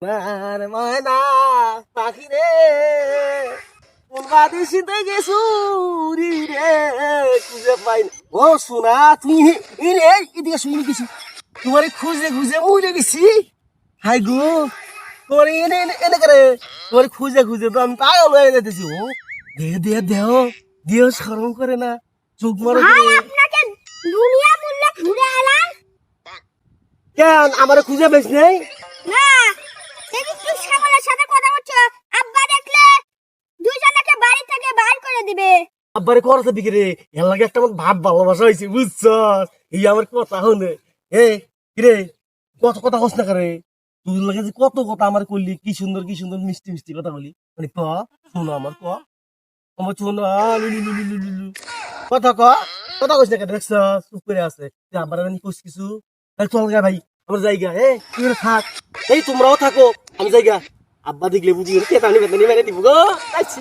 আমার ময়না পাখি রে কোন বাদেশিতে গেছু রে খুঁজে পাই না। ও সোনা তুই রে এদিকে শুনি কিছু তোমার খুঁজে খুঁজে মরে গেছি। হাই গো তোমার এনে এনে এনে করে তোমার খুঁজে খুঁজে তো আমি পাগল হয়ে যেতেছি। ও দে দে দেহ দেহ শরম করে না চোখ মারো ভাই আপনাকে দুনিয়া বললে ঘুরে এলাম কেন আমার খুঁজে পেয়েছ নেই। না দেখি কি ছাগলের সাথে কথা বলছো আব্বা দেখলে দুইজনকে বাড়ি থেকে বাইর করে দিবে আব্বারে করতে বিক্রি এর লাগে একটা আমার ভাব ভালোবাসা হয়েছে বুঝছ। এই আমার কথা হনে এ কিরে কত কথা হস না করে তুই লাগে যে কত কথা আমার করলি কি সুন্দর মিষ্টি মিষ্টি কথা বলি মানে ক শোনো আমার ক আমার শোনো কথা ক কথা কইস না কেন দেখছ চুপ করে আছে তুই আব্বার আমি কইস কিছু তাই চল গা ভাই আমার জায়গা তুই থাক এই তোমরাও থাকো আমি জায়গা আব্বা দেখলে বুঝি বেতানি বেতানি মেরে দিব গো আচ্ছা